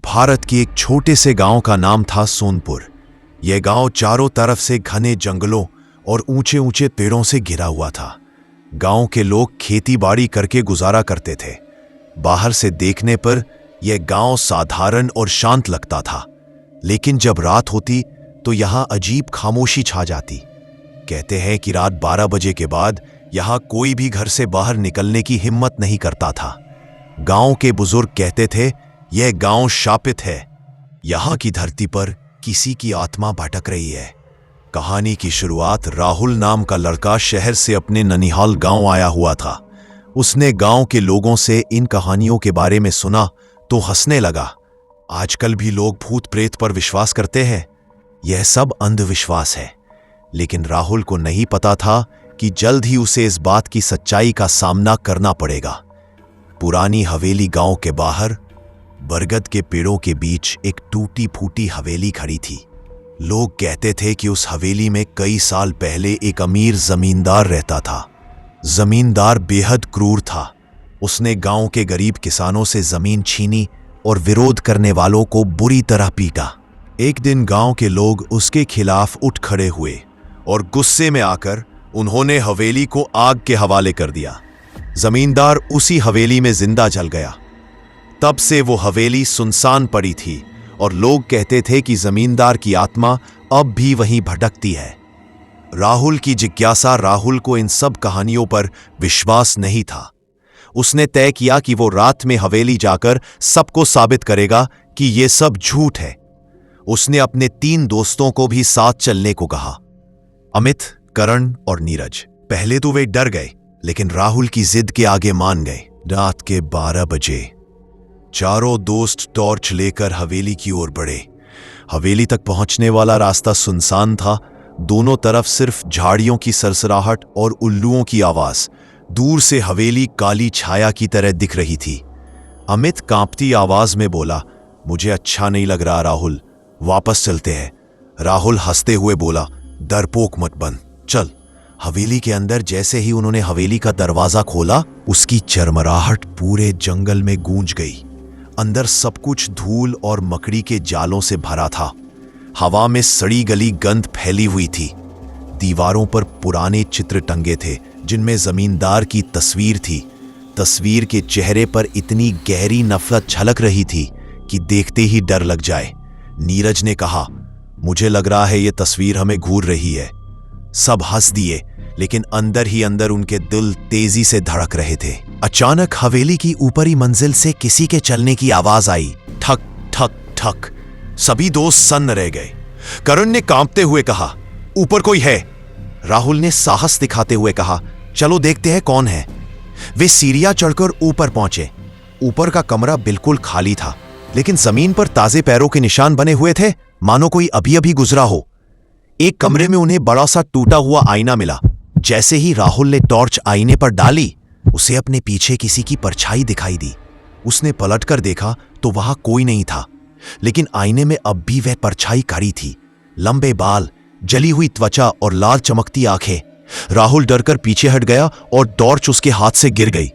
भारत के एक छोटे से गांव का नाम था सोनपुर। यह गांव चारों तरफ से घने जंगलों और ऊंचे ऊंचे पेड़ों से घिरा हुआ था। गांव के लोग खेती बाड़ी करके गुजारा करते थे। बाहर से देखने पर यह गांव साधारण और शांत लगता था, लेकिन जब रात होती तो यहां अजीब खामोशी छा जाती। कहते हैं कि रात 12 बजे के बाद यहां कोई भी घर से बाहर निकलने की हिम्मत नहीं करता था। गांव के बुजुर्ग कहते थे, यह गांव शापित है, यहां की धरती पर किसी की आत्मा भटक रही है। कहानी की शुरुआत राहुल नाम का लड़का शहर से अपने ननिहाल गांव आया हुआ था। उसने गांव के लोगों से इन कहानियों के बारे में सुना तो हंसने लगा। आजकल भी लोग भूत प्रेत पर विश्वास करते हैं, यह सब अंधविश्वास है। लेकिन राहुल को नहीं पता था कि जल्द ही उसे इस बात की सच्चाई का सामना करना पड़ेगा। पुरानी हवेली गांव के बाहर बरगद के पेड़ों के बीच एक टूटी फूटी हवेली खड़ी थी। लोग कहते थे कि उस हवेली में कई साल पहले एक अमीर जमींदार रहता था। जमींदार बेहद क्रूर था। उसने गांव के गरीब किसानों से जमीन छीनी और विरोध करने वालों को बुरी तरह पीटा। एक दिन गांव के लोग उसके खिलाफ उठ खड़े हुए और गुस्से में आकर उन्होंने हवेली को आग के हवाले कर दिया। जमींदार उसी हवेली में जिंदा जल गया। तब से वो हवेली सुनसान पड़ी थी और लोग कहते थे कि जमींदार की आत्मा अब भी वहीं भटकती है। राहुल की जिज्ञासा राहुल को इन सब कहानियों पर विश्वास नहीं था। उसने तय किया कि वो रात में हवेली जाकर सबको साबित करेगा कि ये सब झूठ है। उसने अपने 3 दोस्तों को भी साथ चलने को कहा, अमित, करण और नीरज। पहले तो वे डर गए, लेकिन राहुल की जिद के आगे मान गए। रात के 12 बजे चारों दोस्त टॉर्च लेकर हवेली की ओर बढ़े। हवेली तक पहुंचने वाला रास्ता सुनसान था। दोनों तरफ सिर्फ झाड़ियों की सरसराहट और उल्लुओं की आवाज। दूर से हवेली काली छाया की तरह दिख रही थी। अमित कांपती आवाज में बोला, मुझे अच्छा नहीं लग रहा राहुल, वापस चलते हैं। राहुल हंसते हुए बोला, डरपोक मत बन, चल। हवेली के अंदर जैसे ही उन्होंने हवेली का दरवाजा खोला, उसकी चरमराहट पूरे जंगल में गूंज गई। अंदर सब कुछ धूल और मकड़ी के जालों से भरा था। हवा में सड़ी गली गंध फैली हुई थी। दीवारों पर पुराने चित्र टंगे थे जिनमें जमींदार की तस्वीर थी। तस्वीर के चेहरे पर इतनी गहरी नफरत झलक रही थी कि देखते ही डर लग जाए। नीरज ने कहा, मुझे लग रहा है ये तस्वीर हमें घूर रही है। सब हंस दिए, लेकिन अंदर ही अंदर उनके दिल तेजी से धड़क रहे थे। अचानक हवेली की ऊपरी मंजिल से किसी के चलने की आवाज आई, ठक ठक ठक। सभी दोस्त सन्न रह गए। करण ने कांपते हुए कहा, ऊपर कोई है। राहुल ने साहस दिखाते हुए कहा, चलो देखते हैं कौन है। वे सीढ़ियां चढ़कर ऊपर पहुंचे। ऊपर का कमरा बिल्कुल खाली था, लेकिन जमीन पर ताजे पैरों के निशान बने हुए थे, मानो कोई अभी अभी गुजरा हो। एक कमरे में उन्हें बड़ा सा टूटा हुआ आईना मिला। जैसे ही राहुल ने टॉर्च आईने पर डाली, उसे अपने पीछे किसी की परछाई दिखाई दी। उसने पलटकर देखा तो वहां कोई नहीं था, लेकिन आईने में अब भी वह परछाई खड़ी थी। लंबे बाल, जली हुई त्वचा और लाल चमकती आंखें। राहुल डरकर पीछे हट गया और टॉर्च उसके हाथ से गिर गई।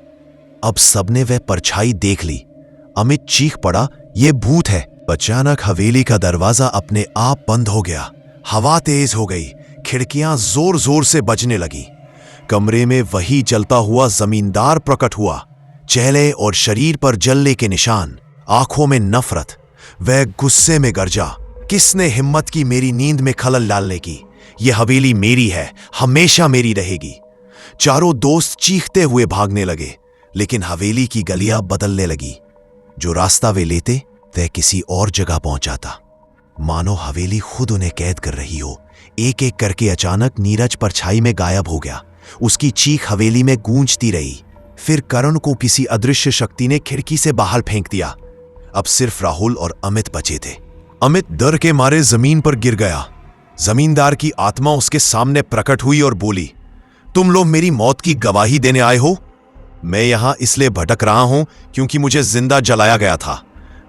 अब सबने वह परछाई देख ली। अमित चीख पड़ा, यह भूत है। अचानक हवेली का दरवाजा अपने आप बंद हो गया। हवा तेज हो गई, खिड़कियां जोर जोर से बजने लगी। कमरे में वही जलता हुआ जमींदार प्रकट हुआ। चेहरे और शरीर पर जलने के निशान, आंखों में नफरत। वह गुस्से में गरजा, किसने हिम्मत की मेरी नींद में खलल डालने की? यह हवेली मेरी है, हमेशा मेरी रहेगी। चारों दोस्त चीखते हुए भागने लगे, लेकिन हवेली की गलियां बदलने लगी। जो रास्ता वे लेते वह किसी और जगह पहुंचाता, मानो हवेली खुद उन्हें कैद कर रही हो। एक एक करके अचानक नीरज परछाई में गायब हो गया। उसकी चीख हवेली में गूंजती रही। फिर करण को किसी अदृश्य शक्ति ने खिड़की से बाहर फेंक दिया। अब सिर्फ राहुल और अमित बचे थे। अमित डर के मारे जमीन पर गिर गया। जमींदार की आत्मा उसके सामने प्रकट हुई और बोली, तुम लोग मेरी मौत की गवाही देने आए हो? मैं यहां इसलिए भटक रहा हूं क्योंकि मुझे जिंदा जलाया गया था।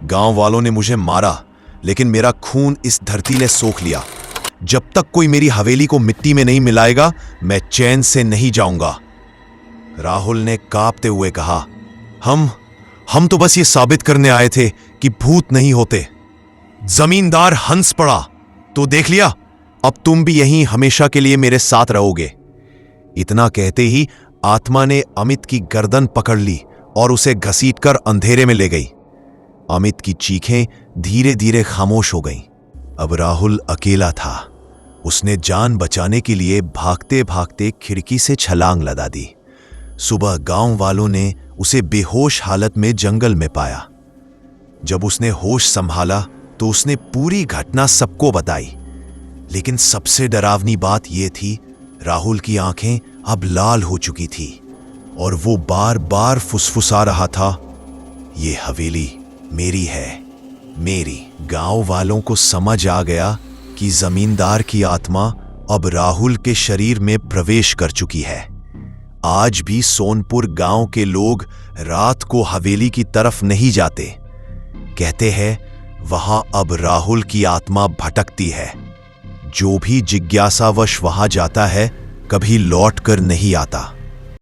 गांव वालों ने मुझे मारा, लेकिन मेरा खून इस धरती ने सोख लिया। जब तक कोई मेरी हवेली को मिट्टी में नहीं मिलाएगा, मैं चैन से नहीं जाऊंगा। राहुल ने कांपते हुए कहा, हम तो बस ये साबित करने आए थे कि भूत नहीं होते। जमींदार हंस पड़ा। तो देख लिया, अब तुम भी यहीं हमेशा के लिए मेरे साथ रहोगे। इतना कहते ही आत्मा ने अमित की गर्दन पकड़ ली और उसे घसीटकर अंधेरे में ले गई। अमित की चीखें धीरे धीरे खामोश हो गईं। अब राहुल अकेला था। उसने जान बचाने के लिए भागते भागते खिड़की से छलांग लगा दी। सुबह गांव वालों ने उसे बेहोश हालत में जंगल में पाया। जब उसने होश संभाला तो उसने पूरी घटना सबको बताई। लेकिन सबसे डरावनी बात यह थी, राहुल की आंखें अब लाल हो चुकी थी और वो बार बार फुसफुसा रहा था, ये हवेली मेरी है, मेरी। गांव वालों को समझ आ गया कि जमींदार की आत्मा अब राहुल के शरीर में प्रवेश कर चुकी है। आज भी सोनपुर गांव के लोग रात को हवेली की तरफ नहीं जाते। कहते हैं वहां अब राहुल की आत्मा भटकती है। जो भी जिज्ञासावश वहां जाता है कभी लौट कर नहीं आता।